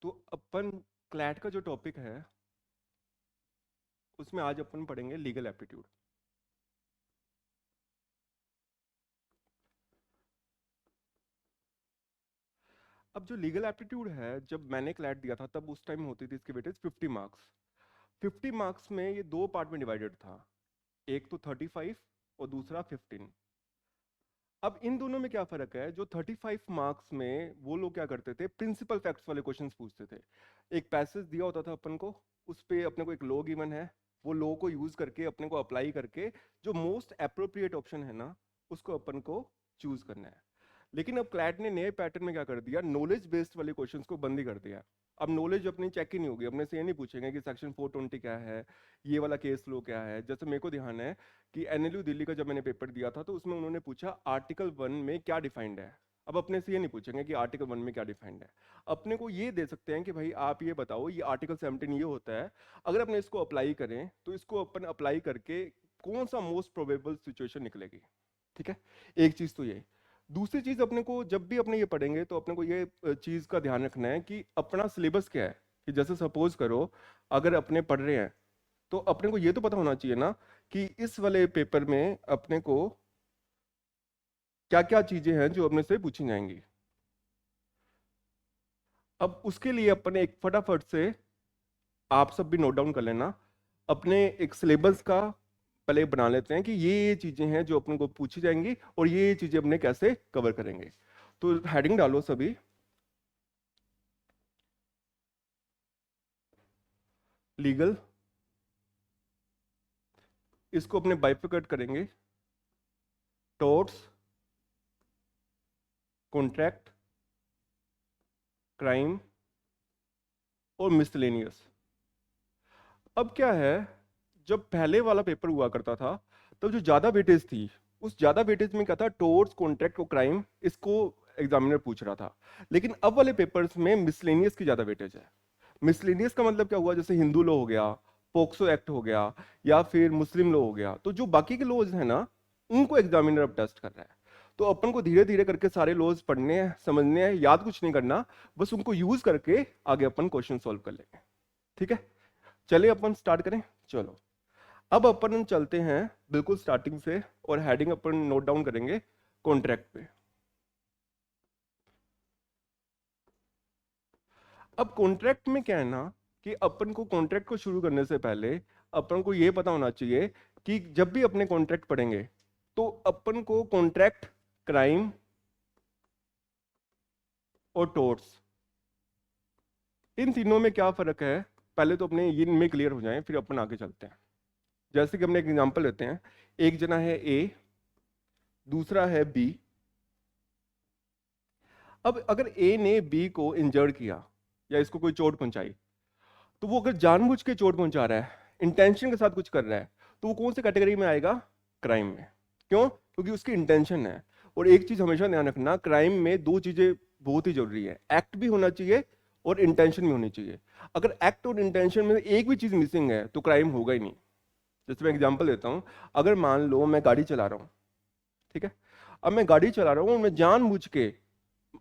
तो अपन क्लैट का जो टॉपिक है उसमें आज अपन पढ़ेंगे लीगल एप्टीट्यूड। अब जो लीगल एप्टीट्यूड है, जब मैंने क्लैट दिया था तब उस टाइम होती थी इसकी वेटेज 50 मार्क्स। 50 मार्क्स में ये दो पार्ट में डिवाइडेड था, एक तो 35 और दूसरा 15। अब इन दोनों में क्या फर्क है, जो 35 मार्क्स में वो लोग क्या करते थे, प्रिंसिपल फैक्ट्स वाले क्वेश्चंस पूछते थे। एक पैसेज दिया होता था अपन को, उस पे अपने को एक लॉ गिवन है, वो लॉ को यूज करके अपने को अप्लाई करके जो मोस्ट अप्रोप्रिएट ऑप्शन है ना, उसको अपन को चूज करना है। लेकिन अब क्लैट ने नए पैटर्न में क्या कर दिया, नॉलेज बेस्ड वाले क्वेश्चंस को बंद ही कर दिया। अब नॉलेज अपनी चेक ही नहीं होगी, अपने से ये नहीं पूछेंगे कि सेक्शन 420 क्या है, ये वाला केस लो क्या है। जैसे मेरे को ध्यान है कि एनएलयू दिल्ली का जब मैंने पेपर दिया था तो उसमें उन्होंने पूछा आर्टिकल 1 में क्या डिफाइंड है। अब अपने से ये नहीं पूछेंगे कि आर्टिकल 1 में क्या डिफाइंड है, अपने को ये दे सकते हैं कि भाई आप ये बताओ ये आर्टिकल 17 ये होता है। अगर अपने इसको अप्लाई करें तो इसको अपन अप्लाई करके कौन सा मोस्ट प्रोबेबल सिचुएशन निकलेगी। ठीक है, एक चीज तो ये। दूसरी चीज, अपने को जब भी अपने ये पढ़ेंगे तो अपने को ये चीज का ध्यान रखना है कि अपना सिलेबस क्या है। कि जैसे सपोज करो, अगर अपने पढ़ रहे हैं तो अपने को ये तो पता होना चाहिए ना कि इस वाले पेपर में अपने को क्या क्या चीजें हैं जो अपने से पूछी जाएंगी। अब उसके लिए अपने एक फटाफट से, आप सब भी नोट डाउन कर लेना, अपने एक सिलेबस का पहले बना लेते हैं कि ये चीजें हैं जो अपने को पूछी जाएंगी और ये चीजें अपने कैसे कवर करेंगे। तो हेडिंग डालो सभी, लीगल। इसको अपने बाइफरकेट करेंगे, टोर्ट्स, कॉन्ट्रैक्ट, क्राइम और मिसलेनियस। अब क्या है, जब पहले वाला पेपर हुआ करता था तब जो ज्यादा वेटेज थी, उस ज्यादा वेटेज में क्या था, टोर्ट्स, कॉन्ट्रैक्ट और क्राइम, इसको एग्जामिनर पूछ रहा था। लेकिन अब वाले पेपर्स में मिसलेनियस की ज्यादा वेटेज है। मिसलेनियस का मतलब क्या हुआ, जैसे हिंदू लॉ हो गया, पोक्सो एक्ट हो गया, या फिर मुस्लिम लॉ हो गया, तो जो बाकी के लॉज है ना, उनको एग्जामिनर अब टेस्ट कर रहा है। तो अपन को धीरे धीरे करके सारे लॉज पढ़ने हैं, समझने हैं, याद कुछ नहीं करना, बस उनको यूज करके आगे अपन क्वेश्चन सॉल्व कर लेंगे। ठीक है, चलिए अपन स्टार्ट करें। चलो, अब अपन चलते हैं बिल्कुल स्टार्टिंग से, और हेडिंग अपन नोट डाउन करेंगे कॉन्ट्रैक्ट पे। अब कॉन्ट्रैक्ट में क्या है ना, कि अपन को कॉन्ट्रैक्ट को शुरू करने से पहले अपन को ये पता होना चाहिए कि जब भी अपने कॉन्ट्रैक्ट पढ़ेंगे तो अपन को कॉन्ट्रैक्ट, क्राइम और टोर्ट्स, इन तीनों में क्या फर्क है, पहले तो अपने इनमें क्लियर हो जाएं, फिर अपन आगे चलते हैं। जैसे कि हमने एक एग्जांपल लेते हैं, एक जना है ए, दूसरा है बी। अब अगर ए ने बी को इंजर्ड किया या इसको कोई चोट पहुंचाई, तो वो अगर जानबूझ के चोट पहुंचा रहा है, इंटेंशन के साथ कुछ कर रहा है, तो वो कौन सी कैटेगरी में आएगा, क्राइम में। क्यों? क्योंकि उसकी इंटेंशन है। और एक चीज हमेशा ध्यान रखना, क्राइम में दो चीजें बहुत ही जरूरी है, एक्ट भी होना चाहिए और इंटेंशन भी होनी चाहिए। अगर एक्ट और इंटेंशन में एक भी चीज मिसिंग है तो क्राइम होगा ही नहीं। जैसे मैं एग्जाम्पल देता हूँ, अगर मान लो मैं गाड़ी चला रहा हूँ, ठीक है, अब मैं गाड़ी चला रहा हूँ और मैं जानबूझ के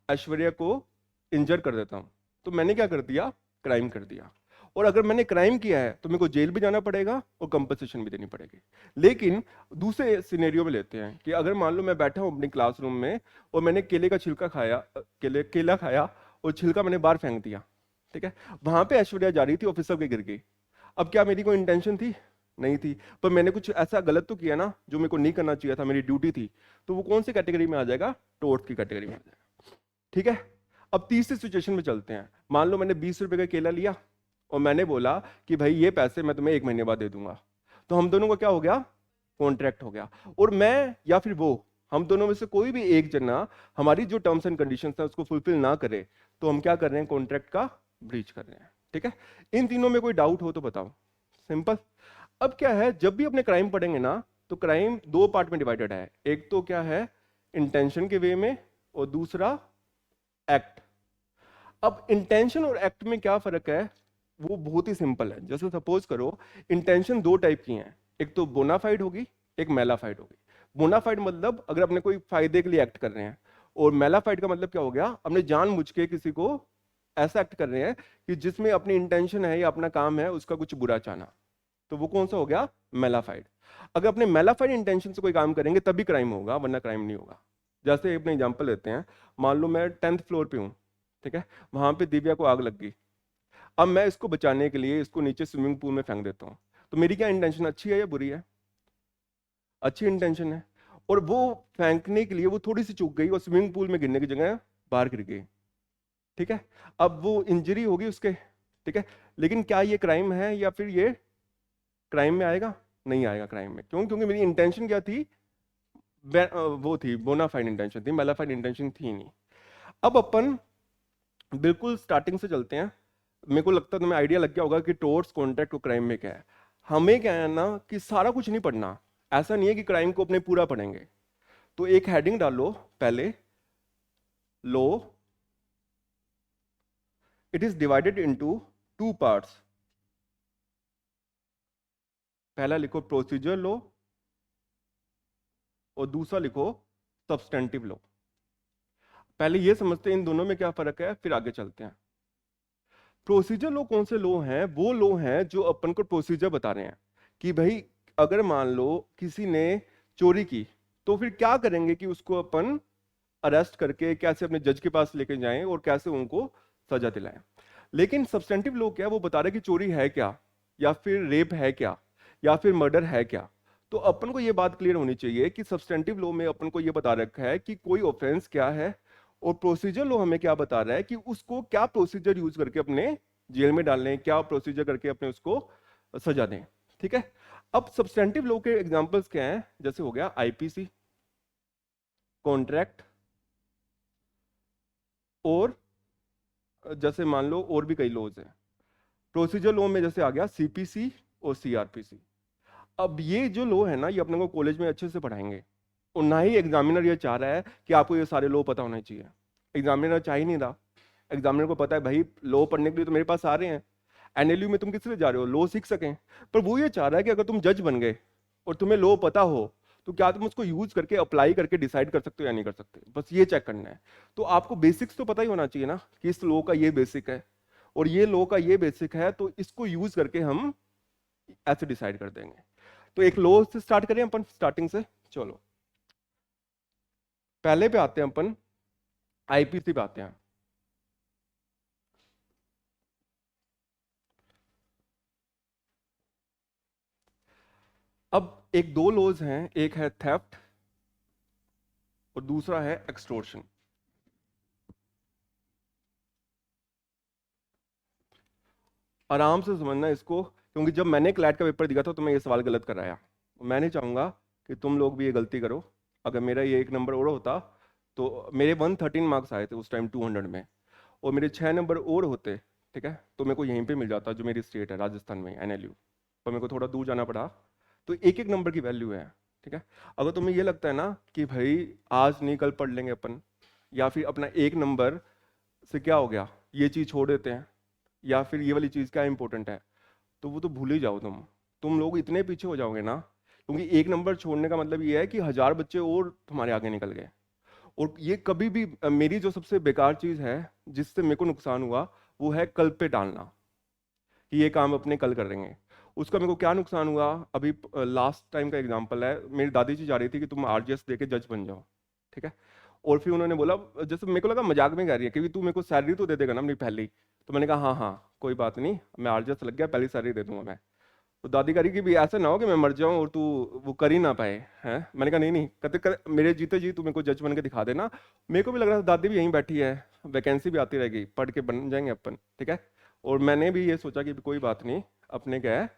ऐश्वर्या को इंजर कर देता हूँ, तो मैंने क्या कर दिया, क्राइम कर दिया। और अगर मैंने क्राइम किया है तो मेरे को जेल भी जाना पड़ेगा और कंपनसेशन भी देनी पड़ेगी। लेकिन दूसरे सिनेरियो में लेते हैं कि अगर मान लो मैं बैठा हूं अपनी क्लासरूम में और मैंने केले का छिलका खाया, केला खाया और छिलका मैंने बाहर फेंक दिया, ठीक है, वहां पे ऐश्वर्या जा रही थी, ऑफिसर के गिर गई। अब क्या मेरी कोई इंटेंशन थी? नहीं थी, पर मैंने कुछ ऐसा गलत तो किया ना जो मेरे को नहीं करना चाहिए था, मेरी ड्यूटी थी, तो वो कौन सी कैटेगरी में आ जाएगा, टोर्ट की कैटेगरी में आ जाएगा। ठीक है, अब तीसरी सिचुएशन में चलते हैं। मान लो मैंने 20 रुपए का केला लिया और मैंने बोला कि भाई ये पैसे मैं तुम्हें 1 महीने बाद दे दूंगा, तो हम दोनों का क्या हो गया, कॉन्ट्रैक्ट हो गया। और मैं या फिर वो, हम दोनों में से कोई भी एक जना हमारी जो टर्म्स एंड कंडीशंस है उसको फुलफिल ना करे, तो हम क्या कर रहे हैं, कॉन्ट्रैक्ट का ब्रीच कर रहे हैं। ठीक है, इन तीनों में कोई डाउट हो तो बताओ, सिंपल। अब क्या है, जब भी अपने क्राइम पढ़ेंगे ना, तो क्राइम दो पार्ट में डिवाइडेड है, एक तो क्या है, इंटेंशन के वे में, और दूसरा एक्ट। अब इंटेंशन और एक्ट में क्या फर्क है, वो बहुत ही सिंपल है। जैसे सपोज करो, इंटेंशन दो टाइप की हैं, एक तो बोनाफाइड होगी, एक मेलाफाइड होगी। बोनाफाइड मतलब अगर अपने कोई फायदे के लिए एक्ट कर रहे हैं, और मेलाफाइड का मतलब क्या हो गया, हमने जानबूझ के किसी को ऐसा एक्ट कर रहे हैं कि जिसमें अपनी इंटेंशन है या अपना काम है उसका कुछ बुरा चाहना, तो वो कौन सा हो गया? मैलाफाइड। अगर अपने मैलाफाइड इंटेंशन से कोई काम करेंगे तभी क्राइम होगा, वरना क्राइम नहीं होगा। जैसे अपने एग्जांपल लेते हैं, मान लो मैं 10th फ्लोर पे हूँ, ठीक है, वहां पे दिव्या को आग लग गई। अब मैं इसको बचाने के लिए इसको नीचे स्विमिंग पूल में फेंक देता हूँ, तो मेरी क्या इंटेंशन, अच्छी है या बुरी है? अच्छी इंटेंशन है। और वो फेंकने के लिए वो थोड़ी सी चूक गई और स्विमिंग पूल में गिरने की जगह बाहर गिर गई, ठीक है। अब वो इंजरी होगी उसके, ठीक है, लेकिन क्या ये क्राइम है या फिर ये क्राइम में आएगा? नहीं आएगा क्राइम में। क्यों? क्योंकि मेरी इंटेंशन क्या थी? वो थी बोनाफाइड इंटेंशन थी, मैलाफाइड इंटेंशन थी नहीं। अब अपन बिल्कुल स्टार्टिंग से चलते हैं। मेरे को लगता है तुम्हें आइडिया लग गया होगा कि टोर्ट्स, कॉन्ट्रैक्ट और क्राइम में क्या है। हमें क्या है ना कि सारा कुछ नहीं पढ़ना, ऐसा नहीं है कि क्राइम को अपने पूरा पढ़ेंगे। तो एक हेडिंग डालो पहले, लो, it is divided into 2 parts. पहला लिखो प्रोसीजर लो और दूसरा लिखो सब्सटेंटिव लो। पहले ये समझते हैं इन दोनों में क्या फर्क है, फिर आगे चलते हैं। प्रोसीजर लो कौन से लो हैं? वो लो हैं जो अपन को प्रोसीजर बता रहे हैं कि भाई अगर मान लो किसी ने चोरी की तो फिर क्या करेंगे कि उसको अपन अरेस्ट करके कैसे अपने जज के पास लेके जाएं और कैसे उनको सजा दिलाएं। लेकिन सब्सटेंटिव लॉ क्या है? वो बता रहे कि चोरी है क्या, या फिर रेप है क्या, या फिर मर्डर है क्या। तो अपन को ये बात क्लियर होनी चाहिए कि सब्सटेंटिव लॉ में अपन को ये बता रखा है कि कोई ऑफेंस क्या है, और प्रोसीजर लॉ हमें क्या बता रहा है कि उसको क्या प्रोसीजर यूज करके अपने जेल में डालने, क्या प्रोसीजर करके अपने उसको सजा दें, ठीक है। अब सब्सटेंटिव लॉ के एग्जांपल्स क्या हैं? जैसे हो गया आईपीसी, कॉन्ट्रैक्ट, और जैसे मान लो और भी कई लॉज हैं। प्रोसीजर लॉ में जैसे आ गया सीपीसी और सीआरपीसी। अब ये जो लॉ है ना, ये अपने को कॉलेज में अच्छे से पढ़ाएंगे, और ना ही एग्जामिनर ये चाह रहा है कि आपको ये सारे लॉ पता होने चाहिए। एग्जामिनर चाह ही नहीं रहा। एग्जामिनर को पता है भाई लॉ पढ़ने के लिए तो मेरे पास आ रहे हैं, एनएलयू में तुम किस लिए जा रहे हो? लॉ सीख सकें। पर वो ये चाह रहा है कि अगर तुम जज बन गए और तुम्हें लॉ पता हो तो क्या तुम उसको यूज करके अप्लाई करके डिसाइड कर सकते हो या नहीं कर सकते, बस ये चेक करना है। तो आपको बेसिक्स तो पता ही होना चाहिए ना कि इस लॉ का ये बेसिक है और ये लॉ का ये बेसिक है, तो इसको यूज करके हम ऐसे डिसाइड कर देंगे। तो एक लॉ से स्टार्ट करें अपन, स्टार्टिंग से। चलो पहले पे आते हैं अपन, आईपीसी पे आते हैं। अब एक दो लॉज हैं, एक है थेफ्ट और दूसरा है एक्सटोर्शन। आराम से समझना इसको, क्योंकि जब मैंने क्लैट का पेपर दिया था तो मैं ये सवाल गलत कराया। मैं नहीं चाहूंगा कि तुम लोग भी ये गलती करो। अगर मेरा ये एक नंबर और होता तो मेरे 113 मार्क्स आए थे उस टाइम 200 में, और मेरे 6 नंबर और होते, ठीक है, तो मेरे को यहीं पे मिल जाता जो मेरी स्टेट है राजस्थान में एनएलयू। पर मेरे को थोड़ा दूर जाना पड़ा। तो एक एक नंबर की वैल्यू है, ठीक है। अगर तुम्हें ये लगता है ना कि भाई आज नहीं कल पढ़ लेंगे अपन, या फिर अपना एक नंबर से क्या हो गया ये चीज़ छोड़ देते हैं, या फिर ये वाली चीज़ क्या इंपॉर्टेंट है, तो वो तो भूल ही जाओ तुम लोग इतने पीछे हो जाओगे ना। क्योंकि एक नंबर छोड़ने का मतलब ये है कि 1000 बच्चे और तुम्हारे आगे निकल गए। और ये कभी भी मेरी जो सबसे बेकार चीज़ है जिससे मेरे को नुकसान हुआ, वो है कल पे टालना, कि ये काम अपने कल कर देंगे। उसका मेरे को क्या नुकसान हुआ, अभी लास्ट टाइम का एग्जांपल है। मेरी दादी जी जा रही थी कि तुम आरजीएस दे के जज बन जाओ, ठीक है। और फिर उन्होंने बोला, जैसे मेरे को लगा मजाक में कह रही है कि तू मेरे को सैलरी तो दे देगा ना अपनी पहली। तो मैंने कहा हाँ हाँ कोई बात नहीं, मैं आरजीएस लग गया, पहली सैलरी दे दूंगा मैं। तो दादी कह रही कि भी ऐसा ना हो कि मैं मर जाऊं और तू वो कर ही ना पाए हैं। मैंने कहा नहीं नहीं, कहते कर, मेरे जीते जी तू मेरे को जज बन के दिखा देना। मेरे को भी लग रहा था दादी भी यहीं बैठी है, वैकेंसी भी आती रहेगी, पढ़ के बन जाएंगे अपन, ठीक है। और मैंने भी ये सोचा कि कोई बात नहीं, अपने क्या है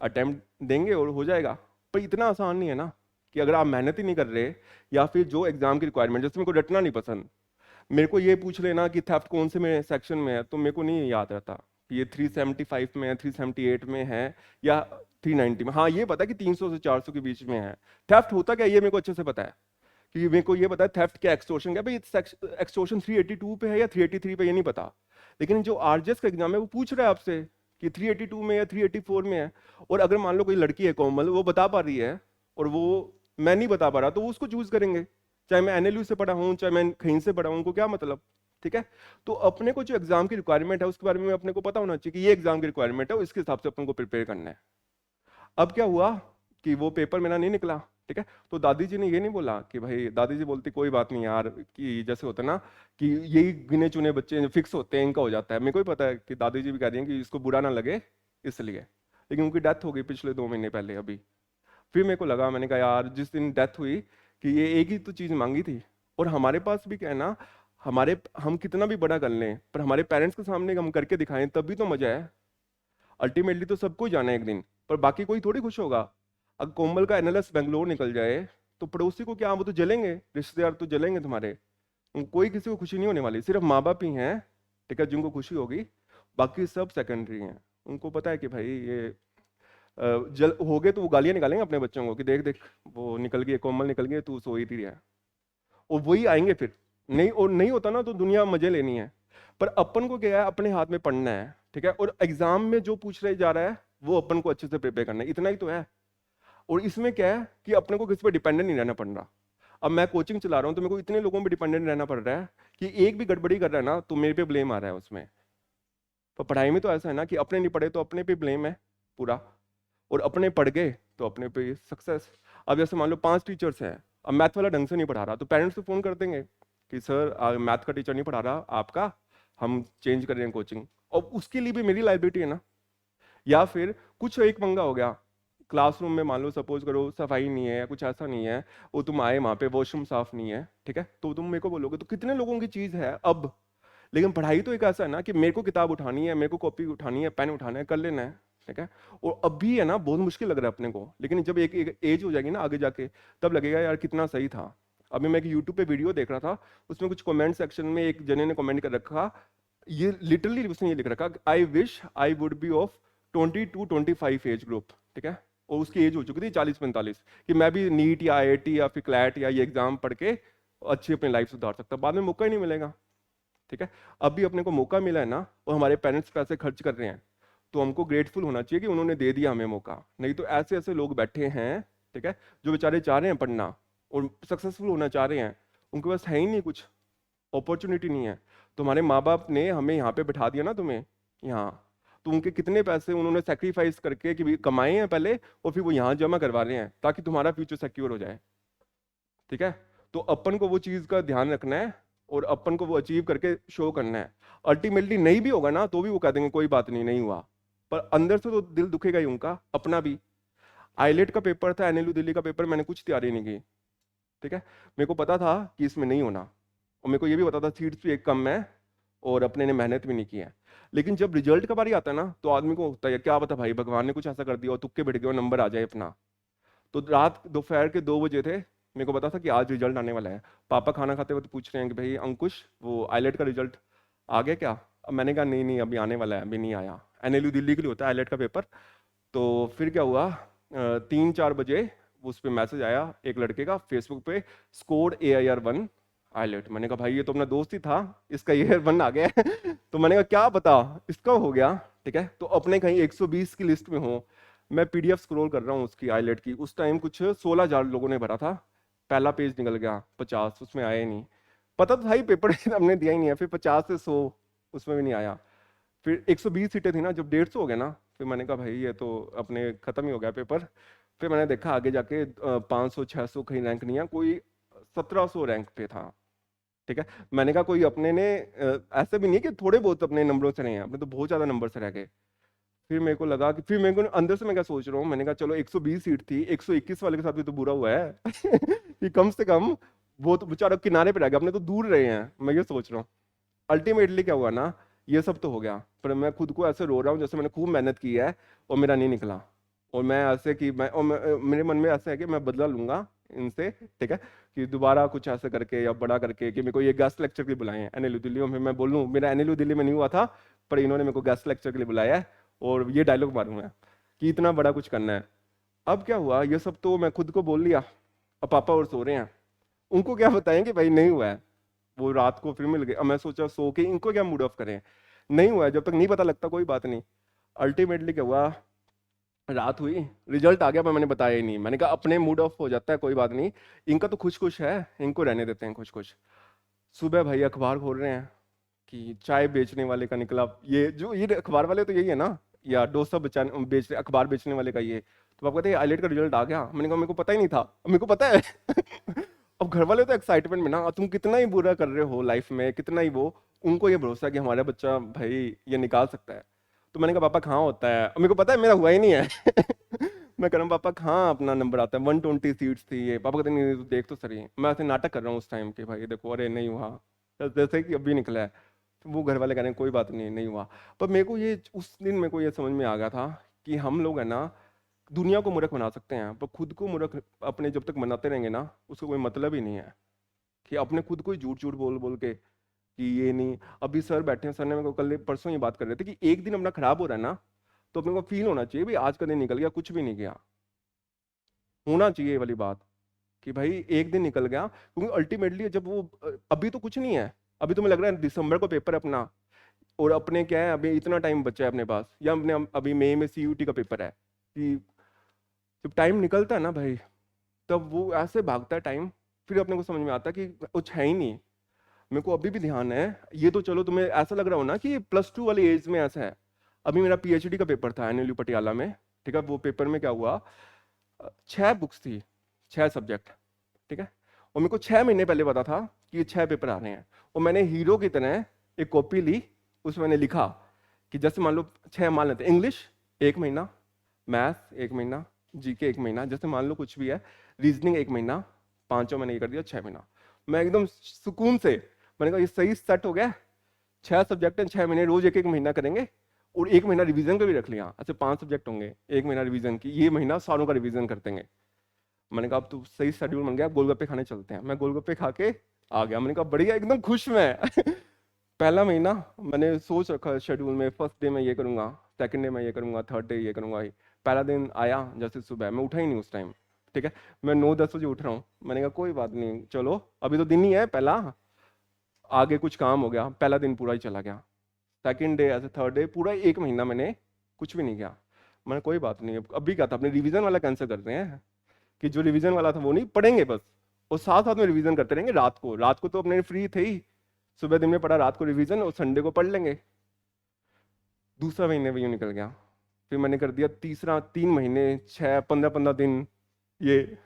अटेम्प्ट देंगे और हो जाएगा। पर इतना आसान नहीं है ना, कि अगर आप मेहनत ही नहीं कर रहे, या फिर जो एग्जाम की रिक्वायरमेंट, जैसे मेरे को रटना नहीं पसंद, मेरे को ये पूछ लेना कि थेफ्ट कौन से में सेक्शन में है तो मेरे को नहीं याद रहता कि ये 375 में है, 378 में है, या 390 में। हाँ ये पता है कि 300 से 400 के बीच में है। थेफ्ट होता क्या है ये मेरे को अच्छे से पता है, कि मेरे को ये पता है थेफ्ट क्या, एक्सटॉर्शन क्या। भाई एक्सटॉर्शन 382 पे है या 383 पे, ये नहीं पता। लेकिन जो आरजेएस का एग्जाम है वो पूछ रहा है आपसे कि 382 में या 384 में है। और अगर मान लो कोई लड़की है कोमल, वो बता पा रही है और वो मैं नहीं बता पा रहा, तो वो उसको चूज करेंगे। चाहे मैं एनएलयू से पढ़ा हूँ चाहे मैं कहीं से पढ़ा हूँ, उनको क्या मतलब, ठीक है। तो अपने को जो एग्जाम की रिक्वायरमेंट है उसके बारे में अपने को पता होना चाहिए कि ये एग्जाम की रिक्वायरमेंट है और इसके हिसाब से अपन को प्रिपेयर करना है। अब क्या हुआ कि वो पेपर मेरा नहीं निकला, ठीक है। तो दादी जी ने ये नहीं बोला कि भाई, दादी जी बोलती कोई बात नहीं यार, कि जैसे होता है ना कि यही गिने चुने बच्चे जो फिक्स होते हैं इनका हो जाता है। मेरे को भी पता है कि दादी जी भी कह रही हैं कि इसको बुरा ना लगे इसलिए, लेकिन उनकी डेथ हो गई पिछले 2 महीने पहले अभी। फिर मेरे को लगा, मैंने कहा यार जिस दिन डेथ हुई कि ये एक ही तो चीज़ मांगी थी। और हमारे पास भी क्या है ना, हम कितना भी बड़ा कर लें पर हमारे पेरेंट्स के सामने हम करके दिखाएं तब भी तो मजा है। अल्टीमेटली तो सबको जाना है एक दिन, पर बाकी कोई थोड़ी खुश होगा। अगर कोमल का एनालिस बेंगलोर निकल जाए तो पड़ोसी को क्या, वो तो जलेंगे, रिश्तेदार तो जलेंगे तुम्हारे। कोई किसी को खुशी नहीं होने वाली, सिर्फ माँ बाप ही हैं, ठीक है, जिनको खुशी होगी। बाकी सब सेकेंडरी हैं। उनको पता है कि भाई ये जल हो गए तो वो गालियां निकालेंगे अपने बच्चों को कि देख देख वो निकल गई, कोमल निकल गई, तू सोई थी है। और वही आएंगे फिर। नहीं, और नहीं होता ना तो दुनिया मजे लेनी है। पर अपन को क्या है, अपने हाथ में पढ़ना है, ठीक है। और एग्जाम में जो पूछ रहे जा रहा है वो अपन को अच्छे से प्रिपेयर करना है, इतना ही तो है। और इसमें क्या है कि अपने को किसी पर डिपेंडेंट नहीं रहना पड़ रहा। अब मैं कोचिंग चला रहा हूँ तो मेरे को इतने लोगों पर डिपेंडेंट रहना पड़ रहा है कि एक भी गड़बड़ी कर रहा है ना तो मेरे पे ब्लेम आ रहा है उसमें। पर पढ़ाई में तो ऐसा है ना कि अपने नहीं पढ़े तो अपने पे ब्लेम है पूरा, और अपने पढ़ गए तो अपने पे सक्सेस। अब जैसे मान लो 5 टीचर्स हैं, अब मैथ वाला ढंग से नहीं पढ़ा रहा तो पेरेंट्स को फोन कर देंगे कि सर मैथ का टीचर नहीं पढ़ा रहा आपका, हम चेंज कर रहे हैं कोचिंग। और उसके लिए भी मेरी लाइबिलिटी है ना। या फिर कुछ एक पंगा हो गया क्लासरूम में, मान लो सपोज करो सफाई नहीं है या कुछ ऐसा नहीं है, वो तुम आए वहां पे वॉशरूम साफ नहीं है, ठीक है, तो तुम मेरे को बोलोगे तो कितने लोगों की चीज है अब। लेकिन पढ़ाई तो एक ऐसा है ना कि मेरे को किताब उठानी है, मेरे को कॉपी उठानी है, पेन उठाना है, कर लेना है, ठीक है। और अब भी है ना बहुत मुश्किल लग रहा है अपने को, लेकिन जब एक एज हो जाएगी ना आगे जाके तब लगेगा यार कितना सही था। अभी मैं एक यूट्यूब पे वीडियो देख रहा था, उसमें कुछ कमेंट सेक्शन में एक जने ने कमेंट कर रखा, ये लिटरली उसने ये लिख रखा, I wish I would be of 20 to 25 age group, ठीक है। और उसकी एज हो चुकी थी 40-45, कि मैं भी नीट या आईआईटी या फिर क्लैट या ये एग्जाम पढ़ के अच्छी अपनी लाइफ सुधार सकता, बाद में मौका ही नहीं मिलेगा, ठीक है। अभी अपने को मौका मिला है ना, और हमारे पेरेंट्स पैसे खर्च कर रहे हैं, तो हमको ग्रेटफुल होना चाहिए कि उन्होंने दे दिया हमें मौका। नहीं तो ऐसे ऐसे लोग बैठे हैं, ठीक है, जो बेचारे चाह रहे हैं पढ़ना और सक्सेसफुल होना चाह रहे हैं, उनके पास है ही नहीं कुछ, अपॉर्चुनिटी नहीं है। तुम्हारे माँ बाप ने हमें यहाँ पे बैठा दिया ना तुम्हें यहाँ, तो उनके कितने पैसे उन्होंने सेक्रीफाइस करके कि भी कमाए हैं पहले, और फिर वो यहाँ जमा करवा रहे हैं ताकि तुम्हारा फ्यूचर सिक्योर हो जाए, ठीक है। तो अपन को वो चीज़ का ध्यान रखना है और अपन को वो अचीव करके शो करना है। अल्टीमेटली नहीं भी होगा ना तो भी वो कह देंगे कोई बात नहीं, नहीं हुआ, पर अंदर से तो दिल दुखेगा ही उनका अपना भी। आईलेट का पेपर था, एनएलयू दिल्ली का पेपर, मैंने कुछ तैयारी नहीं की, ठीक है। मेरे को पता था कि इसमें नहीं होना, और मेरे को ये भी पता था सीट्स भी एक कम है और अपने ने मेहनत भी नहीं की है। लेकिन जब रिजल्ट का बारी आता है ना तो आदमी को होता है क्या पता भाई भगवान ने कुछ ऐसा कर दिया और तुक्के बैठ गए और नंबर आ जाए अपना। तो रात दोपहर के 2 बजे थे, मेरे को पता था कि आज रिजल्ट आने वाला है। पापा खाना खाते वक्त पूछ रहे हैं कि भाई अंकुश वो आईलेट का रिजल्ट आ गया क्या। अब मैंने कहा नहीं नहीं अभी आने वाला है, अभी नहीं आया। एनएलयू दिल्ली के लिए होता है आईलेट का पेपर। तो फिर क्या हुआ, 3-4 बजे उस पर मैसेज आया एक लड़के का फेसबुक पे, स्कोर AIR 1 आईलेट। मैंने कहा भाई ये तो अपना दोस्त ही था, इसका AIR 1 आ गया है। तो मैंने कहा क्या पता इसका हो गया, ठीक है। तो अपने कहीं 120 की लिस्ट में हो। मैं PDF स्क्रॉल कर रहा हूँ उसकी आईलेट की, उस टाइम कुछ 16,000 लोगों ने भरा था, पहला पेज निकल गया 50, उसमें आया ही नहीं। पता तो था ही पेपर हमने दिया ही नहीं है, फिर 50 से 100 उसमें भी नहीं आया। फिर 120 सीटें थी ना, जब 150 हो गया ना फिर मैंने कहा भाई ये तो अपने खत्म ही हो गया पेपर। फिर मैंने देखा आगे जाके 500-600 कहीं रैंक नहीं है, कोई 1700 रैंक पे था, ठीक है। मैंने कहा कोई अपने ने ऐसे भी नहीं है कि थोड़े बहुत अपने नंबरों से रहे हैं, अपने तो बहुत ज्यादा नंबर से रह गए। फिर मेरे को लगा कि फिर मेरे को अंदर से मैं क्या सोच रहा हूँ, मैंने कहा चलो 120 सीट थी, 121 वाले के साथ भी तो बुरा हुआ है कि कम से कम वो तो बेचारा किनारे पे रह गया, अपने तो दूर रहे हैं, मैं ये सोच रहा हूँ। अल्टीमेटली क्या हुआ ना, ये सब तो हो गया पर मैं खुद को ऐसे रो रहा हूँ जैसे मैंने खूब मेहनत की है और मेरा नहीं निकला। और मैं ऐसे कि मेरे मन में ऐसा है कि मैं बदला लूंगा इनसे, ठीक है, कि दोबारा कुछ ऐसे करके या बड़ा करके कि मेरे को ये गेस्ट लेक्चर के लिए बुलाए हैं एनएलयू दिल्ली में, फिर मैं बोलूँ मेरा एनएलयू दिल्ली में नहीं हुआ था पर इन्होंने मेरे को गेस्ट लेक्चर के लिए बुलाया है और ये डायलॉग मारूंगा कि इतना बड़ा कुछ करना है। अब क्या हुआ, ये सब तो मैं खुद को बोल लिया, अब पापा और सो रहे हैं, उनको क्या बताएं कि भाई नहीं हुआ है। वो रात को फिर मिल गए, अब मैं सोचा सो के इनको क्या मूड ऑफ करें, नहीं हुआ है, जब तक नहीं पता लगता कोई बात नहीं। अल्टीमेटली क्या हुआ, रात हुई, रिजल्ट आ गया पर मैंने बताया ही नहीं। मैंने कहा अपने मूड ऑफ हो जाता है कोई बात नहीं, इनका तो खुश खुश है, इनको रहने देते हैं खुश खुश। सुबह भाई अखबार खोल रहे हैं, कि चाय बेचने वाले का निकला ये, जो ये अखबार वाले तो यही है ना, या डोसा बचाने बेच अखबार बेचने वाले का ये। तो आप कहते हैं आईलेट का रिजल्ट आ गया, मैंने कहा मेरे को पता ही नहीं था, मेरे को पता है। अब घर वाले तो एक्साइटमेंट में ना, तुम कितना ही बुरा कर रहे हो लाइफ में, कितना ही वो, उनको ये भरोसा है कि हमारा बच्चा भाई ये निकाल सकता है। तो मैंने कहा पापा कहाँ होता है, अब मेरे को पता है मेरा हुआ ही नहीं है। मैं कह रहा हूँ पापा कहाँ अपना नंबर आता है, 120 सीट्स थी ये, पापा कहते नहीं नहीं, तू देख तो सही। मैं ऐसे नाटक कर रहा हूँ उस टाइम के, भाई देखो अरे नहीं हुआ, जैसे कि अभी निकला है। तो वो घर वाले कह रहे हैं कोई बात नहीं, नहीं हुआ। पर मेरे को ये उस दिन मेरे को ये समझ में आ गया था कि हम लोग है ना दुनिया को मूर्ख बना सकते हैं, पर खुद को मूर्ख अपने जब तक बनाते रहेंगे ना, उसका कोई मतलब ही नहीं है। कि अपने खुद को ही झूठ झूठ बोल बोल के कि ये नहीं। अभी सर बैठे हैं, सर ने मेरे को कल परसों ये बात कर रहे थे कि एक दिन अपना खराब हो रहा है ना, तो अपने को फील होना चाहिए भाई आज का दिन निकल गया, कुछ भी नहीं गया, होना चाहिए ये वाली बात कि भाई एक दिन निकल गया। क्योंकि अल्टीमेटली जब वो अभी तो कुछ नहीं है, अभी तो मुझे लग रहा है दिसंबर को पेपर है अपना, और अपने क्या है अभी इतना टाइम बचा है अपने पास, या अपने अभी मई में सीयूटी का पेपर है कि जब टाइम निकलता है ना भाई, तब वो ऐसे भागता है टाइम, फिर अपने को समझ में आता है कि कुछ है ही नहीं। मेरे को अभी भी ध्यान है, ये तो चलो तुम्हें ऐसा लग रहा हो ना कि +2 वाली एज में ऐसा है। अभी मेरा पीएचडी का पेपर था एनएलयू पटियाला में, ठीक है। वो पेपर में क्या हुआ, 6 बुक्स थी, 6 सब्जेक्ट, ठीक है। और मेरे को 6 महीने पहले पता था कि ये 6 पेपर आ रहे हैं, और मैंने हीरो की तरह एक कॉपी ली, उसमें मैंने लिखा कि जैसे मान लो 6 मान लेते, इंग्लिश 1 महीना, मैथ्स 1 महीना, जीके 1 महीना, जैसे मान लो कुछ भी है, रीजनिंग 1 महीना, पांचों मैंने ये कर दिया 6 महीना। मैं एकदम सुकून से, मैंने कहा ये सही सेट हो गया, 6 सब्जेक्ट हैं, 6 महीने, रोज एक एक महीना करेंगे, और 1 महीना रिवीजन का भी रख लिया। अच्छा 5 सब्जेक्ट होंगे, 1 महीना रिवीजन की, ये महीना सारों का रिवीजन कर देंगे। मैंने कहा अब तो सही शेड्यूल बन गया, गोलगप्पे खाने चलते हैं। मैं गोलगप्पे खा के आ गया, मैंने कहा बढ़िया, एकदम खुश मैं। पहला महीना मैंने सोच रखा शेड्यूल में, फर्स्ट डे मैं ये करूंगा, सेकंड डे मैं ये करूंगा, थर्ड डे ये करूंगा। पहला दिन आया जैसे सुबह, मैं उठा ही नहीं उस टाइम, ठीक है। मैं 9-10 बजे उठ रहा हूँ, मैंने कहा कोई बात नहीं, चलो अभी तो दिन ही है पहला, आगे कुछ काम हो गया, पहला दिन पूरा ही चला गया। सेकंड डे ऐसे थर्ड डे, पूरा 1 महीना मैंने कुछ भी नहीं किया। मैंने कोई बात नहीं, अभी क्या था, अपने रिवीजन वाला कैंसिल करते हैं, कि जो रिवीजन वाला था वो नहीं पढ़ेंगे बस, और साथ साथ में रिवीजन करते रहेंगे। रात को तो अपने फ्री थे ही, सुबह दिन में पढ़ा, रात को रिवीजन, और संडे को पढ़ लेंगे। दूसरा महीने भी यूं निकल गया, फिर मैंने कर दिया तीसरा, 3 महीने, 6, 15-15 दिन, ये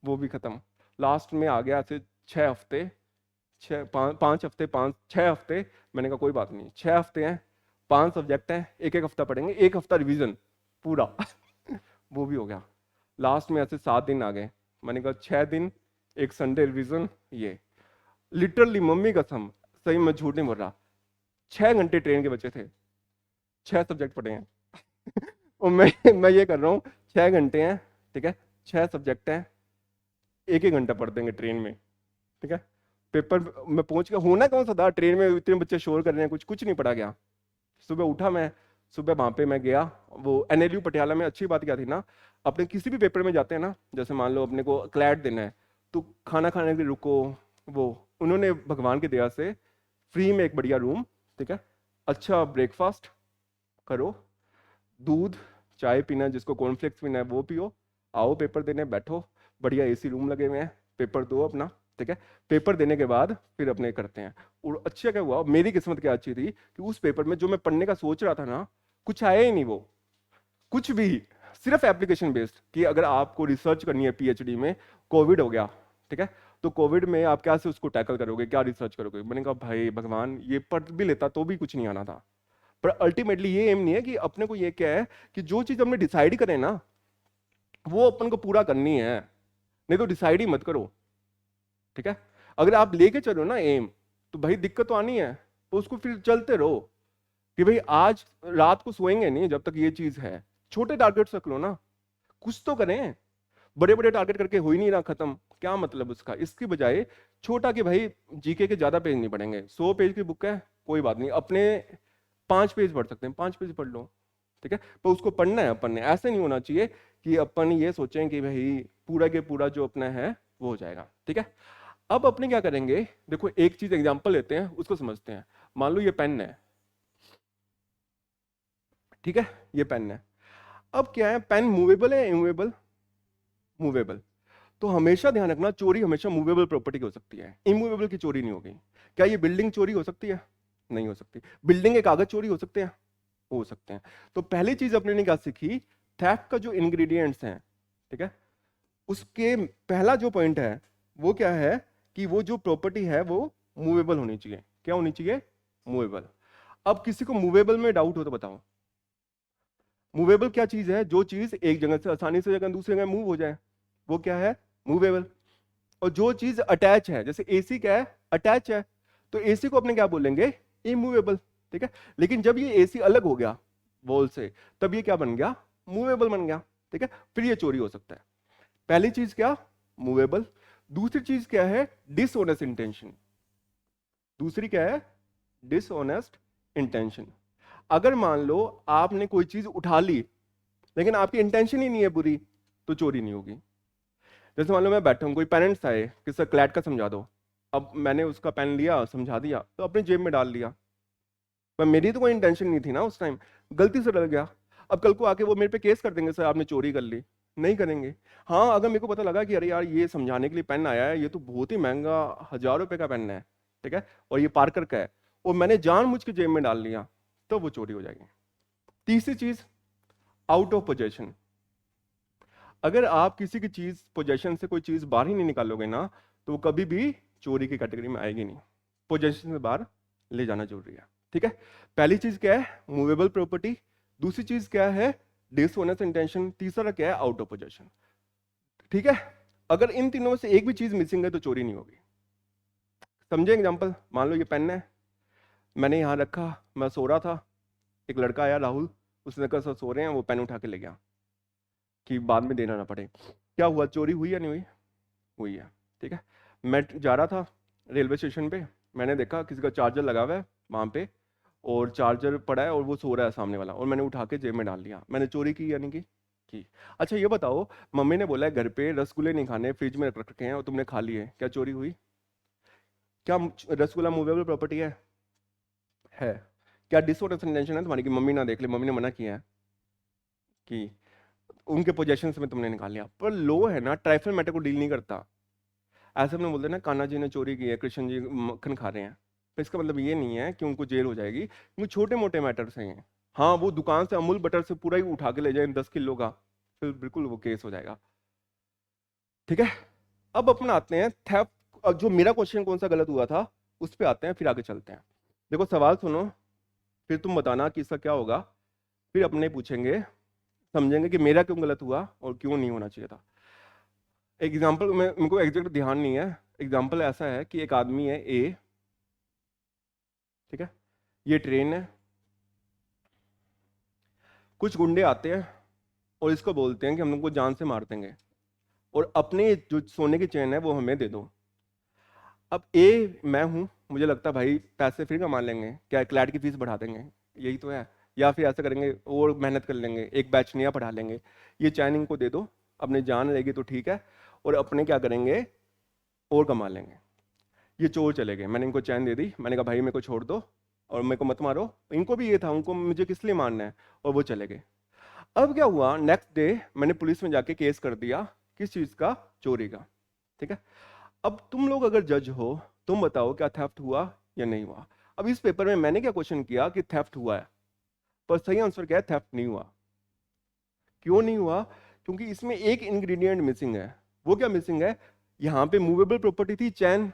वो भी खत्म। लास्ट में आ गया ऐसे 6 हफ्ते, 5 हफ्ते, 6 हफ्ते। मैंने कहा कोई बात नहीं, 6 हफ्ते हैं, 5 सब्जेक्ट हैं, एक एक हफ्ता पढ़ेंगे, एक हफ्ता रिवीजन पूरा। वो भी हो गया। लास्ट में ऐसे 7 दिन आ गए, मैंने कहा 6 दिन, एक संडे रिवीजन। ये लिटरली मम्मी कसम, सही मैं झूठ नहीं बोल रहा, 6 घंटे ट्रेन के बचे थे, 6 सब्जेक्ट पढ़े हैं। और मैं ये कर रहा हूँ, 6 घंटे हैं, ठीक है, 6 सब्जेक्ट हैं, एक एक घंटा पढ़ देंगे ट्रेन में, ठीक है। पेपर में पहुंच गया, होना कौन सा था, ट्रेन में इतने बच्चे शोर कर रहे हैं, कुछ कुछ नहीं पढ़ा गया। सुबह उठा मैं, सुबह वहां पे मैं गया, वो एनएलयू पटियाला में अच्छी बात क्या थी ना, अपने किसी भी पेपर में जाते हैं ना, जैसे मान लो अपने को क्लैट देना है, तो खाना खाने के लिए रुको, वो उन्होंने भगवान की दया से फ्री में एक बढ़िया रूम, ठीक है, अच्छा ब्रेकफास्ट करो, दूध चाय पीना है, जिसको कॉर्नफ्लेक्स पीना है वो पियो, आओ पेपर देने बैठो, बढ़िया एसी रूम लगे हुए हैं, पेपर दो अपना, ठीक है। पेपर देने के बाद फिर अपने करते हैं। और अच्छा क्या हुआ, मेरी किस्मत क्या अच्छी थी कि उस पेपर में जो मैं पढ़ने का सोच रहा था ना, कुछ आया ही नहीं, वो कुछ भी, सिर्फ एप्लीकेशन बेस्ड, कि अगर आपको रिसर्च करनी है पीएचडी में, कोविड हो गया, ठीक है, तो कोविड में आप कैसे उसको टैकल करोगे, क्या रिसर्च करोगे। मैंने कहा भाई भगवान, ये पढ़ भी लेता तो भी कुछ नहीं आना था। पर अल्टीमेटली ये एम नहीं है कि अपने को ये क्या है कि जो चीज हमने डिसाइड करें ना, वो अपन को पूरा करनी है, नहीं तो डिसाइड ही मत करो, ठीक है। अगर आप लेके चलो ना एम, तो भाई दिक्कत तो आनी है, तो उसको फिर चलते रहो कि भाई आज रात को सोएंगे नहीं जब तक ये चीज है। छोटे टारगेट्स रख लो ना, कुछ तो करें, बड़े बड़े टारगेट करके हो ही नहीं रहा खत्म, क्या मतलब उसका। इसकी बजाय छोटा कि भाई जीके के ज्यादा पेज नहीं पढ़ेंगे, 100 पेज की बुक है, कोई बात नहीं, अपने 5 पेज पढ़ सकते हैं, 5 पेज पढ़ लो, ठीक है। पर उसको पढ़ना है अपन ने, ऐसे नहीं होना चाहिए कि अपन ये सोचें कि भाई पूरा के पूरा जो अपना है वो हो जाएगा, ठीक है। अब अपने क्या करेंगे, देखो एक चीज एग्जांपल लेते हैं, उसको समझते हैं। मान लो ये पेन है, ठीक है, ये पेन है। अब क्या है, पेन मूवेबल है, इमूवेबल, मूवेबल। तो हमेशा ध्यान रखना, चोरी हमेशा मूवेबल प्रॉपर्टी की हो सकती है, इमूवेबल की चोरी नहीं होगी। क्या ये बिल्डिंग चोरी हो सकती है, नहीं हो सकती। बिल्डिंग के कागज चोरी हो सकते हैं? हो सकते हैं। तो पहली चीज अपने ने क्या सीखी, थेफ्ट का जो इंग्रेडिएंट्स हैं, ठीक है, उसके पहला जो पॉइंट है वो क्या है कि वो जो प्रॉपर्टी है वो मूवेबल होनी चाहिए। क्या होनी चाहिए? मूवेबल। अब किसी को मूवेबल में डाउट हो तो बताओ, मूवेबल क्या चीज है? जो चीज एक जगह से आसानी से जगह दूसरी जगह मूव हो जाए, वो क्या है? मूवेबल। और जो चीज अटैच है, जैसे एसी क्या है? अटैच है, तो एसी को अपने क्या बोलेंगे? इमूवेबल। ठीक है, लेकिन जब ये एसी अलग हो गया वॉल से, तब ये क्या बन गया? मूवेबल बन गया। ठीक है, फिर ये चोरी हो सकता है। पहली चीज क्या? मूवेबल। दूसरी चीज क्या है? Dishonest intention. दूसरी क्या है? Dishonest intention. अगर मान लो आपने कोई चीज उठा ली लेकिन आपकी इंटेंशन ही नहीं है बुरी, तो चोरी नहीं होगी। जैसे मान लो मैं बैठा हूं, कोई पेरेंट्स आए कि सर क्लैट का समझा दो, अब मैंने उसका पेन लिया, समझा दिया, तो अपनी जेब में डाल लिया, पर मेरी तो कोई इंटेंशन नहीं थी ना उस टाइम, गलती से डल गया। अब कल को आके वो मेरे पे केस कर देंगे, सर आपने चोरी कर ली? नहीं करेंगे। हाँ, अगर मेरे को पता लगा कि अरे यार ये समझाने के लिए पेन आया है, ये तो बहुत ही महंगा 1000 रुपए का पेन है, ठीक है, और ये पार्कर का है, और मैंने जानबूझ के जेब में डाल लिया, तो वो चोरी हो जाएगी। तीसरी चीज, आउट ऑफ पोजेशन। अगर आप किसी की चीज पोजेशन से कोई चीज बाहर ही नहीं निकालोगे ना, तो वो कभी भी चोरी की कैटेगरी में आएगी नहीं। पोजेशन से बाहर ले जाना जरूरी है। ठीक है, पहली चीज क्या है? Movable property. दूसरी चीज क्या है? Dishonest intention. तीसरा क्या है? Out of possession. ठीक है, अगर इन तीनों में से एक भी चीज मिसिंग है तो चोरी नहीं होगी। समझे एग्जांपल? मान लो ये पेन है, मैंने यहाँ रखा, मैं सो रहा था, एक लड़का आया राहुल, उसने कहा सर सो रहे हैं, वो पेन उठा के ले गया कि बाद में देना ना पड़े। क्या हुआ? चोरी हुई या नहीं हुई? हुई है। ठीक है, मैं जा रहा था रेलवे स्टेशन पे, मैंने देखा किसी का चार्जर लगा हुआ है वहां पे, और चार्जर पड़ा है और वो सो रहा है सामने वाला, और मैंने उठा के जेब में डाल लिया। मैंने चोरी की या नहीं की? अच्छा ये बताओ, मम्मी ने बोला है घर पे रसगुल्ले नहीं खाने, फ्रिज में रख रखे हैं और तुमने खा लिए, क्या चोरी हुई? क्या रसगुल्ला मूवेबल प्रॉपर्टी है? क्या डिसऑर्डर इंटेंशन है तुम्हारी कि मम्मी ना देख ले, मम्मी ने मना किया है कि उनके पोजेशन में तुमने निकाल लिया? पर लो है ना, ट्राइफल मैटर को डील नहीं करता। ऐसे अपने बोलते हैं ना, कान्हा जी ने चोरी की है, कृष्ण जी मक्खन खा रहे हैं, तो इसका मतलब ये नहीं है कि उनको जेल हो जाएगी, क्योंकि छोटे मोटे मैटर्स हैं। हाँ, वो दुकान से अमूल बटर से पूरा ही उठा के ले जाए 10 किलो का, फिर बिल्कुल वो केस हो जाएगा। ठीक है, अब अपना आते हैं थेफ्ट। जो मेरा क्वेश्चन कौन सा गलत हुआ था उस पर आते हैं, फिर आगे चलते हैं। देखो सवाल सुनो, फिर तुम बताना कि इसका क्या होगा, फिर अपने पूछेंगे, समझेंगे कि मेरा क्यों गलत हुआ और क्यों नहीं होना चाहिए था। एग्जाम्पल में मेरे को एग्जैक्ट ध्यान नहीं है, एग्जाम्पल ऐसा है कि एक आदमी है ए, ठीक है, ये ट्रेन है, कुछ गुंडे आते हैं और इसको बोलते हैं कि हम लोग को जान से मार देंगे और अपने जो सोने की चेन है वो हमें दे दो। अब ए मैं हूं, मुझे लगता है भाई पैसे फ्री कमा लेंगे, क्या क्लैट की फीस बढ़ा देंगे, यही तो है, या फिर ऐसा करेंगे और मेहनत कर लेंगे, एक बैच नया पढ़ा लेंगे, ये चैन इनको दे दो, अपने जान रहेगी तो ठीक है, और अपने क्या करेंगे और कमा लेंगे। ये चोर चले गए, मैंने इनको चैन दे दी, मैंने कहा भाई मेरे को छोड़ दो और मेरे को मत मारो, इनको भी ये था, उनको मुझे किस लिए मारना है, और वो चले गए। अब क्या हुआ, नेक्स्ट डे मैंने पुलिस में जाके केस कर दिया, किस चीज का? चोरी का। ठीक है, अब तुम लोग अगर जज हो, तुम बताओ क्या थेफ्ट हुआ या नहीं हुआ? अब इस पेपर में मैंने क्या क्वेश्चन किया कि थेफ्ट हुआ है, पर सही आंसर क्या है? थेफ्ट नहीं हुआ। क्यों नहीं हुआ? क्योंकि इसमें एक इंग्रेडिएंट मिसिंग है। वो क्या मिसिंग है? यहाँ पे मूवेबल प्रॉपर्टी थी, चैन,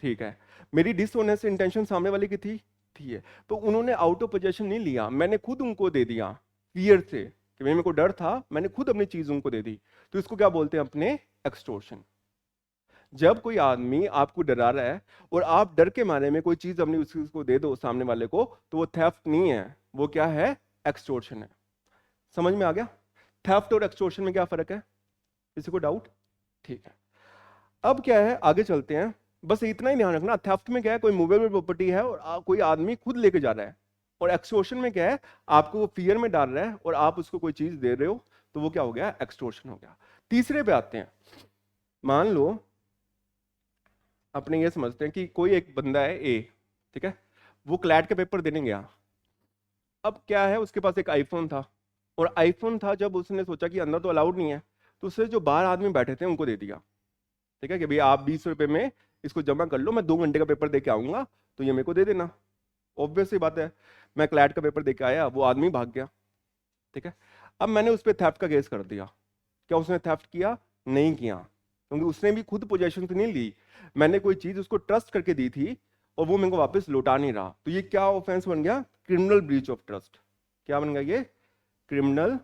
ठीक है, मेरी डिसऑनेस्ट इंटेंशन सामने वाले की थी है, तो उन्होंने आउट ऑफ पोजेशन नहीं लिया, मैंने खुद उनको दे दिया फियर से, कि मेरे को डर था, मैंने खुद अपनी चीज उनको दे दी, तो इसको क्या बोलते हैं अपने? एक्सटोर्शन। जब कोई आदमी आपको डरा रहा है और आप डर के मारे में कोई चीज अपनी उस चीज को दे दो सामने वाले को, तो वो थेफ्ट नहीं है, वो क्या है? एक्सटोर्शन है। समझ में आ गया? थेफ्ट और एक्सटोर्शन में क्या फर्क है? किसी को डाउट? ठीक है, अब क्या है, आगे चलते हैं। बस इतना ही ध्यान रखना, थेफ्ट में क्या है, कोई मूवेबल प्रॉपर्टी है और कोई आदमी खुद लेके जा रहा है, और एक्सटोर्शन में क्या है, आपको वो फियर में डाल रहा है और आप उसको कोई चीज दे रहे हो, तो वो क्या हो गया? एक्सटोर्शन हो गया। तीसरे पे आते हैं। मान लो अपने ये समझते हैं कि कोई एक बंदा है ए, ठीक है, वो क्लैट का पेपर देने गया। अब क्या है, उसके पास एक आईफोन था, और आईफोन था, जब उसने सोचा कि अंदर तो अलाउड नहीं है, तो उसने जो बाहर आदमी बैठे थे उनको दे दिया, ठीक है, कि भाई आप 20 रुपए में इसको जमा कर लो, मैं 2 घंटे का पेपर दे के आऊंगा, तो ये मेरे को दे देना। ऑब्वियस सी बात है, मैं क्लैट का पेपर देके आया, वो आदमी भाग गया, ठीक है। अब मैंने उस पर थेफ्ट का केस कर दिया। क्या उसने थेफ्ट किया? नहीं किया, क्योंकि उसने भी खुद पोजेशन तो नहीं ली, मैंने कोई चीज उसको ट्रस्ट करके दी थी और वो मेरे को वापस लौटा नहीं रहा, तो ये क्या ऑफेंस बन गया? Criminal breach of trust. क्या बन गया ये? Criminal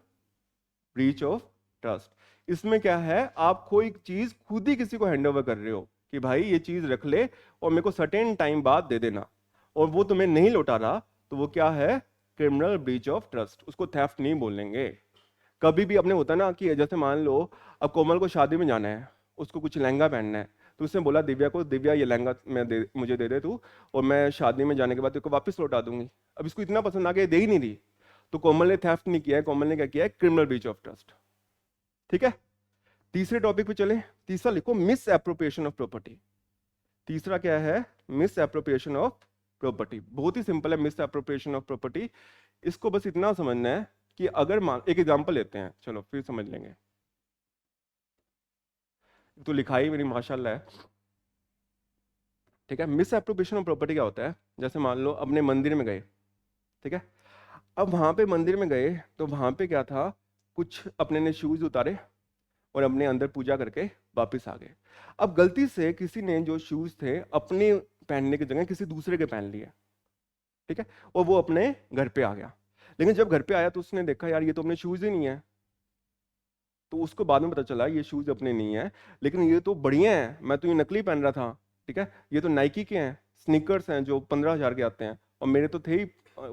breach of trust. इसमें क्या है, आप कोई चीज खुद ही किसी को हैंड ओवर कर रहे हो कि भाई ये चीज रख ले और मेरे को सर्टेन टाइम बाद दे देना, और वो तुम्हें नहीं लौटा रहा, तो वो क्या है? Criminal breach of trust. उसको थेफ्ट नहीं बोलेंगे। कभी भी अपने होता ना कि जैसे मान लो अब कोमल को शादी में जाना है, उसको कुछ लहंगा पहनना है, तो उसने बोला दिव्या को, दिव्या ये लहंगा मुझे दे दे तू, और मैं शादी में जाने के बाद तेरे को वापस लौटा दूंगी। अब इसको इतना पसंद आ गया, दे ही नहीं दी, तो कोमल ने थेफ्ट नहीं किया है, कोमल ने क्या किया है? Criminal breach of trust. ठीक है, तीसरे टॉपिक पे चले। तीसरा लिखो, मिस एप्रोप्रिएशन ऑफ प्रॉपर्टी। तीसरा क्या है? Miss appropriation of property. बहुत ही सिंपल है मिस एप्रोप्रिएशन ऑफ प्रॉपर्टी। इसको बस इतना समझना है कि अगर मान, एक एग्जांपल लेते हैं, चलो फिर समझ लेंगे। तो लिखाई मेरी माशाल्लाह है, ठीक है। मिस एप्रोप्रिएशन ऑफ प्रॉपर्टी क्या होता है? जैसे मान लो अपने मंदिर में गए, ठीक है। अब वहां पे मंदिर में गए तो वहां पे क्या था, कुछ अपने ने शूज उतारे और अपने अंदर पूजा करके वापस आ गए। अब गलती से किसी ने जो शूज थे अपने पहनने की जगह किसी दूसरे के पहन लिए, ठीक है, और वो अपने घर पे आ गया। लेकिन जब घर पे आया तो उसने देखा यार ये तो अपने शूज ही नहीं है, तो उसको बाद में पता चला ये शूज अपने नहीं है, लेकिन ये तो बढ़िया है, मैं तो ये नकली पहन रहा था, ठीक है, ये तो नाइकी के हैं, स्नीकर्स हैं जो 15,000 के आते हैं, और मेरे तो थे ही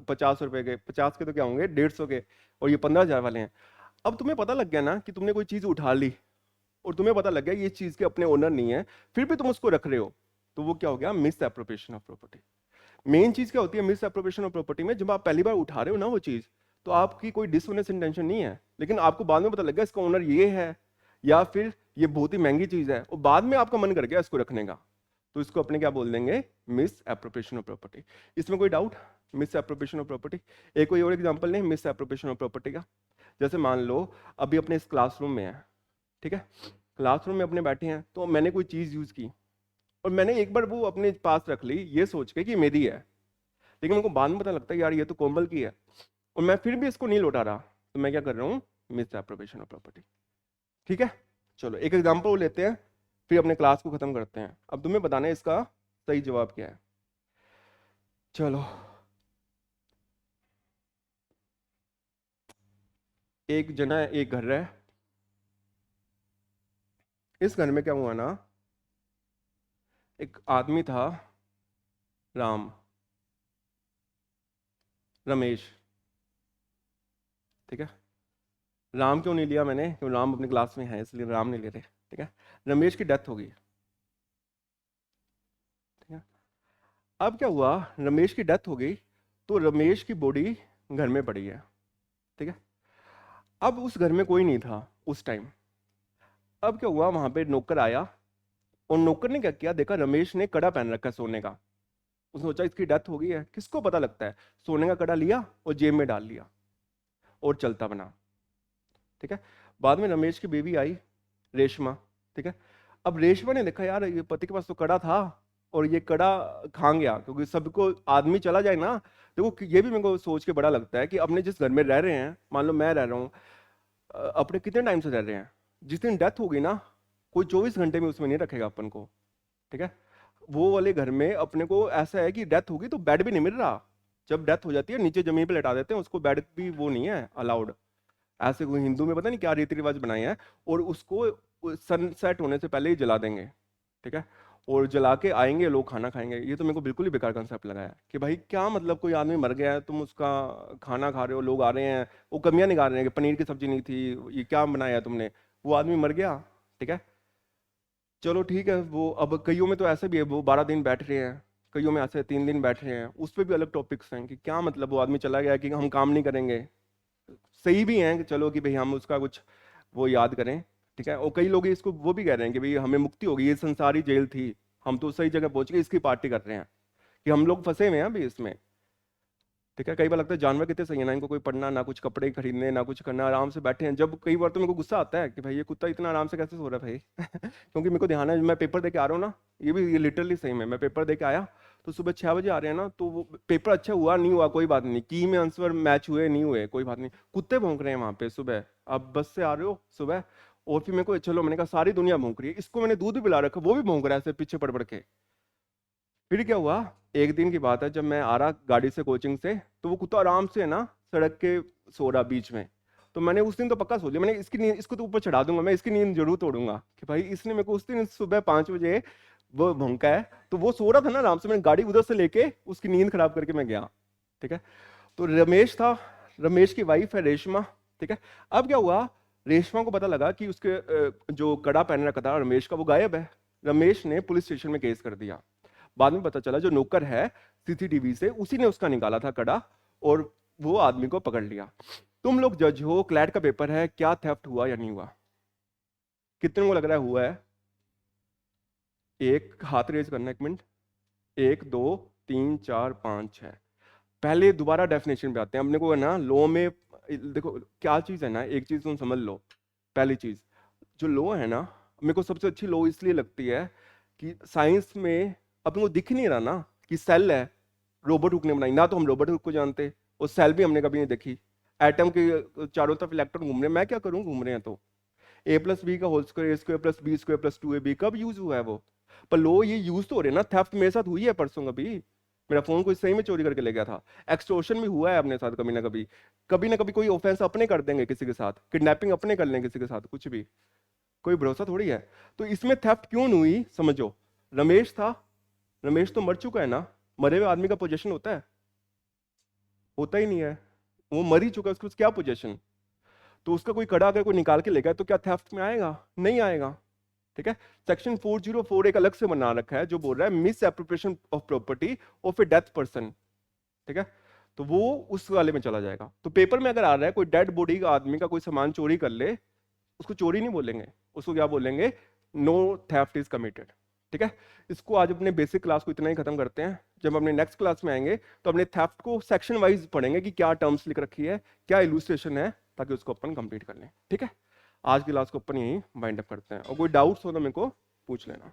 50 रुपए के, 50 के तो क्या होंगे, 150 के, और ये 15,000 वाले हैं। अब तुम्हें पता लग गया ना कि तुमने कोई चीज उठा ली और तुम्हें पता लग गया ये चीज के अपने ओनर नहीं है, फिर भी तुम उसको रख रहे हो, तो वो क्या हो गया? Miss appropriation of property. Main चीज क्या होती है मिस एप्रोप्रिएशन ऑफ प्रॉपर्टी में? जब आप पहली बार उठा रहे हो ना वो चीज, तो आपकी कोई डिसऑनेस्ट इंटेंशन नहीं है, लेकिन आपको बाद में पता लग गया इसका ओनर ये है, या फिर ये बहुत ही महंगी चीज है, और बाद में आपका मन कर गया इसको रखने का, तो इसको अपने क्या बोल देंगे? Miss appropriation of property. इसमें कोई doubt? Miss appropriation of property. एक कोई और एग्जांपल नहीं मिस एप्रोप्रिएशन ऑफ प्रॉपर्टी का? जैसे मान लो अभी अपने इस क्लासरूम में है, ठीक है, क्लासरूम में अपने बैठे हैं, तो मैंने कोई चीज यूज की और मैंने एक बार वो अपने पास रख ली ये सोच के कि मेरी है, लेकिन मेरे को बाद में पता लगता है यार ये तो कोमल की है, और मैं फिर भी इसको नहीं लौटा रहा, तो मैं क्या कर रहा हूँ? Miss appropriation of property. ठीक है, चलो एक एग्जांपल लेते हैं, फिर अपने क्लास को खत्म करते हैं। अब तुम्हें बताना है इसका सही जवाब क्या है। चलो, एक जना है, एक घर है, इस घर में क्या हुआ ना, एक आदमी था, राम, रमेश, ठीक है। राम क्यों नहीं लिया मैंने? क्यों? राम अपनी क्लास में है इसलिए राम नहीं ले रहे, ठीक है। रमेश की डेथ हो गई, ठीक है। अब क्या हुआ, रमेश की डेथ हो गई, तो रमेश की बॉडी घर में पड़ी है, ठीक है। अब उस घर में कोई नहीं था उस टाइम। अब क्या हुआ, वहां पे नौकर आया, और नौकर ने क्या किया, देखा रमेश ने कड़ा पहन रखा है सोने का, उसने सोचा इसकी डेथ हो गई है, किसको पता लगता है, सोने का कड़ा लिया और जेब में डाल लिया और चलता बना, ठीक है। बाद में रमेश की बेबी आई, रेशमा, ठीक है। अब रेशमा ने देखा यार ये पति के पास तो कड़ा था, और ये कड़ा खा गया, क्योंकि सबको आदमी चला जाए ना, देखो ये भी मेरे को सोच के बड़ा लगता है कि अपने जिस घर में रह रहे हैं, मान लो मैं रह रहा हूँ, अपने कितने टाइम से रह रहे हैं, जिस दिन डेथ होगी ना, कोई 24 घंटे में उसमें नहीं रखेगा अपन को, ठीक है। वो वाले घर में अपने को ऐसा है कि डेथ होगी तो बेड भी नहीं मिल रहा, जब डेथ हो जाती है नीचे जमीन पे लेटा देते हैं उसको, बेड भी वो नहीं है अलाउड, ऐसे कोई हिंदू में पता नहीं क्या रीति रिवाज बनाए हैं, और उसको सनसेट होने से पहले ही जला देंगे, ठीक है, और जला के आएंगे लोग खाना खाएंगे। ये तो मेरे को बिल्कुल ही बेकार कंसेप्ट लगा है कि भाई क्या मतलब, कोई आदमी मर गया है तुम उसका खाना खा रहे हो, लोग आ रहे हैं वो कमियां निकाल रहे हैं कि पनीर की सब्जी नहीं थी, ये क्या बनाया है तुमने, वो आदमी मर गया, ठीक है। चलो ठीक है, वो अब कईयों में तो ऐसे भी है वो 12 दिन बैठ रहे हैं, कईयों में ऐसे 3 दिन बैठ रहे हैं, उस पर भी अलग टॉपिक्स हैं कि क्या मतलब वो आदमी चला गया कि हम काम नहीं करेंगे, सही भी हैं कि चलो कि भाई हम उसका कुछ वो याद करें, ठीक है। और कई लोग इसको वो भी कह रहे हैं कि भाई हमें मुक्ति होगी, ये संसारी जेल थी, हम तो सही जगह पहुंच गए, इसकी पार्टी कर रहे हैं, कि हम लोग फंसे हुए हैं अभी इसमें, ठीक है। कई बार लगता है जानवर कितने सही है ना, इनको कोई पढ़ना ना, कुछ कपड़े खरीदने ना, कुछ करना, आराम से बैठे हैं। जब कई बार तो मेरे को गुस्सा आता है कि भाई ये कुत्ता इतना आराम से कैसे सो रहा है भाई क्योंकि मेरे को ध्यान है मैं पेपर दे के आ रहा हूँ ना, ये भी ये लिटरली सही में मैं पेपर दे के आया, तो सुबह 6 बजे आ रहे हैं ना, तो वो पेपर अच्छा हुआ नहीं हुआ कोई बात नहीं, की में आंसर मैच हुए नहीं हुए कोई बात नहीं, कुत्ते भौंक रहे हैं वहां पे सुबह, आप बस से आ रहे हो सुबह, और फिर मेरे को चलो, मैंने कहा सारी दुनिया भौंक रही है, इसको मैंने दूध भी पिला रखा, वो भी भौंक रहा है ऐसे पीछे पड़ पड़ के। फिर क्या हुआ, एक दिन की बात है, जब मैं आ रहा गाड़ी से कोचिंग से, तो वो कुत्ता आराम से है ना सड़क के सो रहा बीच में। तो मैंने उस दिन तो पक्का सोच लिया, मैंने इसकी नींद, इसको तो ऊपर चढ़ा दूंगा, मैं इसकी नींद जरूर तोड़ूंगा कि भाई इसने मेरे को उस दिन सुबह 5 बजे वो भौंका है, तो वो सो रहा था ना आराम से, मैंने गाड़ी उधर से लेके उसकी नींद खराब करके मैं गया। ठीक है, तो रमेश था, रमेश की वाइफ है रेशमा। ठीक है, अब क्या हुआ, रेशमा को पता लगा कि उसके जो कड़ा पहन रखा था रमेश का वो गायब है। रमेश ने पुलिस स्टेशन में केस कर दिया। बाद में पता चला जो नौकर है सीसीटीवी से, उसी ने उसका निकाला था कड़ा, और वो आदमी को पकड़ लिया। तुम लोग जज हो, क्लैट का पेपर है, क्या थेफ्ट हुआ या नहीं हुआ? कितने को लग रहा है हुआ है? एक हाथ रेज करना, 1 मिनट। 1 2 3 4 5 6। पहले दोबारा डेफिनेशन पे आते हैं। अपने को है ना लॉ में, देखो क्या चीज है ना, एक चीज तुम समझ लो। पहली चीज, जो लॉ है ना, मेरे को सबसे अच्छी लॉ इसलिए लगती है कि साइंस में अपने को दिख नहीं रहा ना कि सेल है, रोबोट हुक ने बनाई ना, तो हम रोबोट हुक को जानते, और सेल भी हमने कभी नहीं देखी। एटम के चारों तरफ इलेक्ट्रॉन घूम रहे हैं, मैं क्या करूं, घूम रहे हैं तो। ए प्लस बी का whole square, A square plus B square plus 2ab कब यूज हुआ है वो? पर लो ये यूज तो हो रहे हैं ना, थेफ्ट मेरे साथ हुई है परसों कभी, मेरा फोन कोई सही में चोरी करके ले गया था। एक्सटॉर्शन भी हुआ है अपने साथ कभी ना कभी, कभी ना कभी कोई ऑफेंस अपने कर देंगे किसी के साथ, किडनैपिंग अपने कर लेंगे किसी के साथ, कुछ भी, कोई भरोसा थोड़ी है। तो इसमें थेफ्ट क्यों नहीं हुई समझो। रमेश था, रमेश तो मर चुका है ना, मरे हुए आदमी का पोजेशन होता है? होता ही नहीं है, वो मर ही चुका है, उसके पास क्या पोजेशन? तो उसका कोई कड़ा अगर कोई निकाल के लेगा तो क्या थेफ्ट में आएगा? नहीं आएगा। ठीक है, सेक्शन 404 एक अलग से बना रखा है जो बोल रहा है miss appropriation of property of A death person. ठीक है, तो वो उस वाले में चला जाएगा। तो पेपर में अगर आ रहा है कोई डेड बॉडी का आदमी का कोई सामान चोरी कर ले, उसको चोरी नहीं बोलेंगे, उसको क्या बोलेंगे, नो थेफ्ट इज कमिटेड। ठीक है, इसको आज अपने बेसिक क्लास को इतना ही खत्म करते हैं। जब अपने नेक्स्ट क्लास में आएंगे तो अपने थेफ्ट को सेक्शन वाइज पढ़ेंगे कि क्या टर्म्स लिख रखी है, क्या इलुस्ट्रेशन है, ताकि उसको अपन कंप्लीट कर लें। ठीक है, आज की क्लास को अपन यहीं वाइंड अप करते हैं, और कोई डाउट्स हो तो मेरे को पूछ लेना।